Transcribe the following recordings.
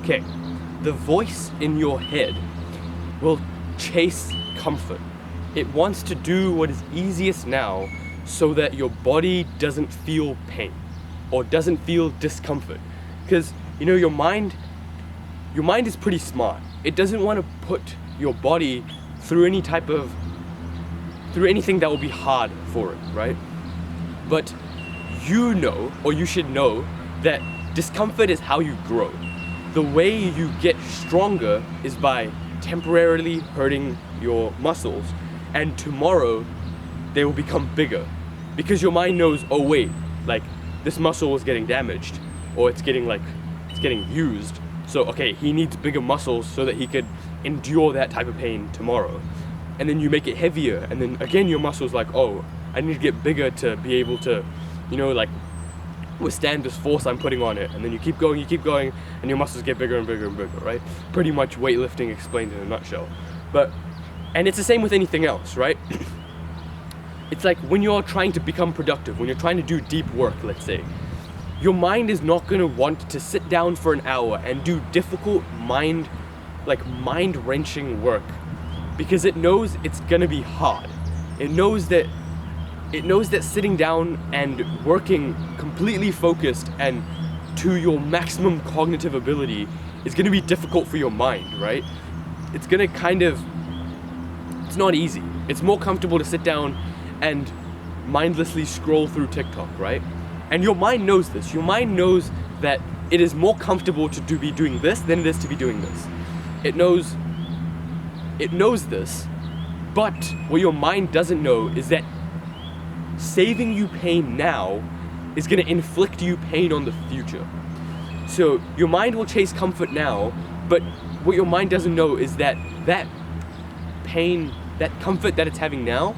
Okay, the voice in your head will chase comfort. It wants to do what is easiest now so that your body doesn't feel pain or doesn't feel discomfort. Because, your mind is pretty smart. It doesn't want to put your body through anything that will be hard for it, right? But you should know that discomfort is how you grow. The way you get stronger is by temporarily hurting your muscles, and tomorrow they will become bigger because your mind knows, oh wait, like this muscle is getting damaged or it's getting used. So okay, he needs bigger muscles so that he could endure that type of pain tomorrow. And then you make it heavier, and then again your muscle's like, oh, I need to get bigger to be able to, withstand this force I'm putting on it. And then you keep going, and your muscles get bigger and bigger and bigger, right? Pretty much weightlifting explained in a nutshell. And it's the same with anything else, right? It's like when you're trying to become productive, when you're trying to do deep work, let's say, your mind is not going to want to sit down for an hour and do difficult mind-wrenching work because it knows it's going to be hard. It knows that sitting down and working completely focused and to your maximum cognitive ability is going to be difficult for your mind, right? It's going to it's not easy. It's more comfortable to sit down and mindlessly scroll through TikTok, right? And your mind knows this. Your mind knows that it is more comfortable to be doing this than it is to be doing this. It knows this, but what your mind doesn't know is that saving you pain now is going to inflict you pain on the future. So your mind will chase comfort now, but what your mind doesn't know is that pain, that comfort that it's having now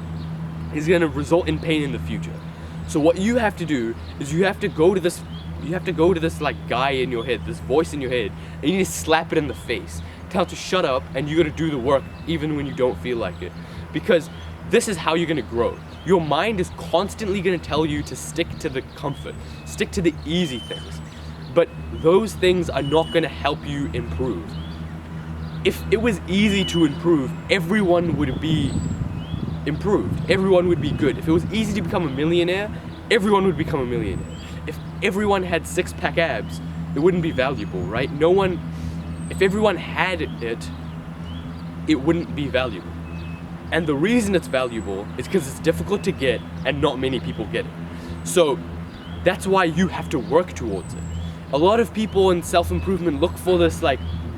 is going to result in pain in the future. So what you have to do is you have to go to this like guy in your head, this voice in your head, and you need to slap it in the face. Tell it to shut up, and you got to do the work even when you don't feel like it. Because this is how you're going to grow. Your mind is constantly going to tell you to stick to the comfort, stick to the easy things. But those things are not going to help you improve. If it was easy to improve, everyone would be improved. Everyone would be good. If it was easy to become a millionaire, everyone would become a millionaire. If everyone had six-pack abs, it wouldn't be valuable, right? If everyone had it, it wouldn't be valuable. And the reason it's valuable is because it's difficult to get and not many people get it. So that's why you have to work towards it. A lot of people in self-improvement look for this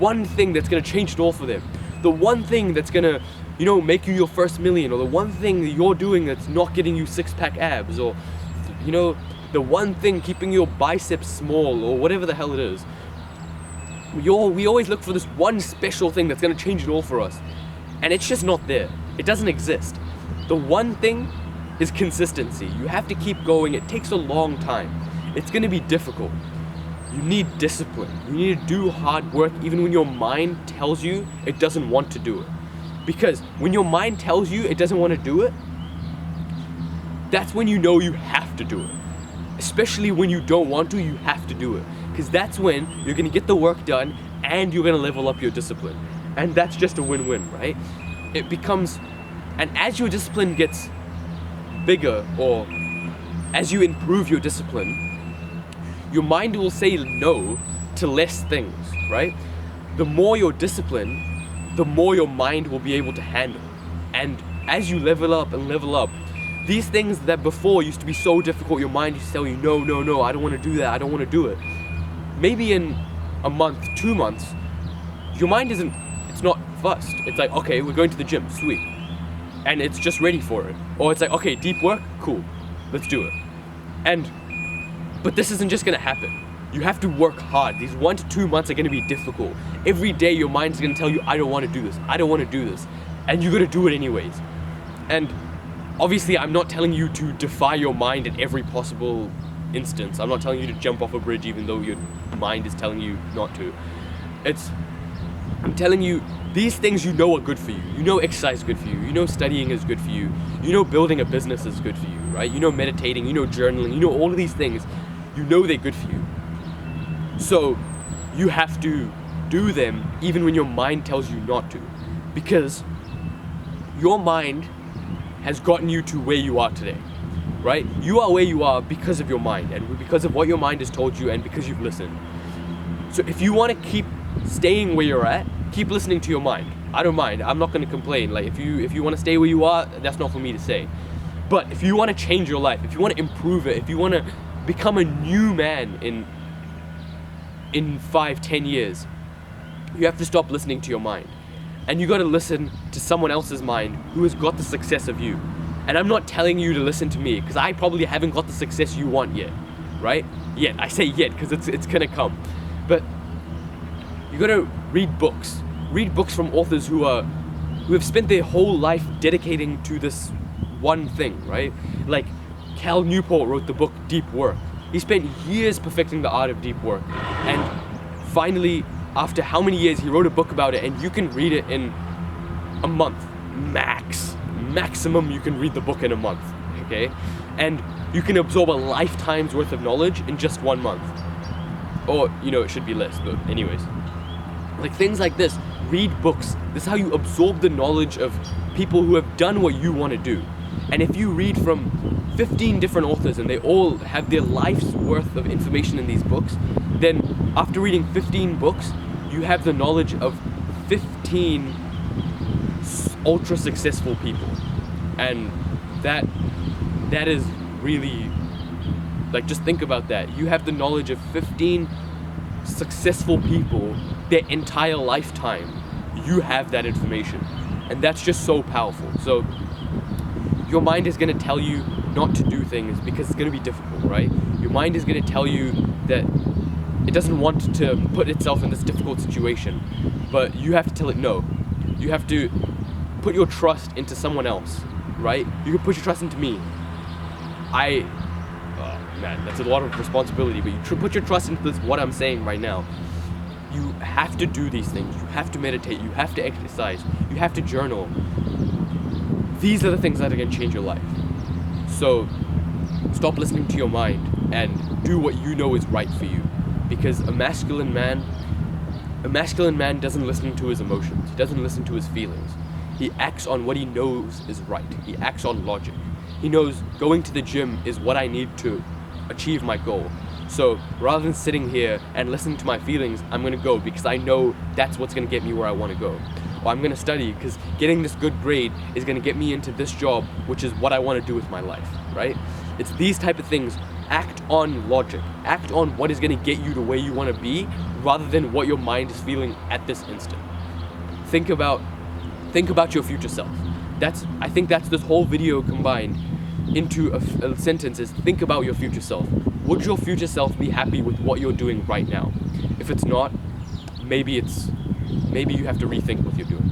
one thing that's gonna change it all for them. The one thing that's gonna, make you your first million, or the one thing that you're doing that's not getting you six-pack abs, or, the one thing keeping your biceps small, or whatever the hell it is. We always look for this one special thing that's gonna change it all for us. And it's just not there. It doesn't exist. The one thing is consistency. You have to keep going. It takes a long time. It's gonna be difficult. You need discipline. You need to do hard work even when your mind tells you it doesn't want to do it. Because when your mind tells you it doesn't want to do it, that's when you know you have to do it. Especially when you don't want to, you have to do it. Because that's when you're gonna get the work done and you're gonna level up your discipline. And that's just a win-win, right? And as your discipline gets bigger, or as you improve your discipline, your mind will say no to less things, right? The more your discipline, the more your mind will be able to handle. And as you level up, these things that before used to be so difficult, your mind used to tell you, no, I don't want to do that, I don't want to do it. Maybe in a month, 2 months, your mind it's not fussed. It's like, okay, we're going to the gym, sweet. And it's just ready for it. Or it's like, okay, deep work, cool, let's do it. But this isn't just gonna happen. You have to work hard. These 1 to 2 months are gonna be difficult. Every day your mind's gonna tell you, I don't wanna do this, I don't wanna do this. And you gotta do it anyways. And obviously I'm not telling you to defy your mind in every possible instance. I'm not telling you to jump off a bridge even though your mind is telling you not to. I'm telling you, these things are good for you. You know exercise is good for you. You know studying is good for you. You know building a business is good for you, right? You know meditating, you know journaling, you know all of these things. You know they're good for you. So you have to do them even when your mind tells you not to. Because your mind has gotten you to where you are today, right? You are where you are because of your mind, and because of what your mind has told you, and because you've listened. So if you want to keep staying where you're at, keep listening to your mind. I don't mind. I'm not going to complain. Like, if you want to stay where you are, that's not for me to say. But if you want to change your life, if you want to improve it, if you want to become a new man in 5-10 years, you have to stop listening to your mind. And you got to listen to someone else's mind who has got the success of you. And I'm not telling you to listen to me, because I probably haven't got the success you want yet, right? Yet. I say yet because it's going to come. But you got to read books. Read books from authors who have spent their whole life dedicating to this one thing, right? Like Cal Newport wrote the book Deep Work. He spent years perfecting the art of deep work. And finally, after how many years, he wrote a book about it, and you can read it in a month, max. Maximum, you can read the book in a month, okay? And you can absorb a lifetime's worth of knowledge in just 1 month. Or, it should be less, but anyways. Like things like this, read books. This is how you absorb the knowledge of people who have done what you want to do. And if you read from 15 different authors and they all have their life's worth of information in these books, then after reading 15 books, you have the knowledge of 15 ultra successful people. And that is really, like, just think about that. You have the knowledge of 15 successful people their entire lifetime. You have that information. And that's just so powerful. So your mind is going to tell you not to do things because it's going to be difficult, right? Your mind is going to tell you that it doesn't want to put itself in this difficult situation, but you have to tell it no. You have to put your trust into someone else, right? You can put your trust into me. Man, that's a lot of responsibility, but you put your trust into this, what I'm saying right now. You have to do these things. You have to meditate. You have to exercise. You have to journal. These are the things that are going to change your life. So stop listening to your mind and do what you know is right for you. Because a masculine man doesn't listen to his emotions. He doesn't listen to his feelings. He acts on what he knows is right. He acts on logic. He knows going to the gym is what I need to achieve my goal. So rather than sitting here and listening to my feelings, I'm going to go because I know that's what's going to get me where I want to go. Or I'm going to study because getting this good grade is going to get me into this job, which is what I want to do with my life, right? It's these type of things. Act on logic. Act on what is going to get you to where you want to be rather than what your mind is feeling at this instant. Think about your future self. I think that's this whole video combined into a sentence is think about your future self. Would your future self be happy with what you're doing right now? If it's not, maybe you have to rethink what you're doing.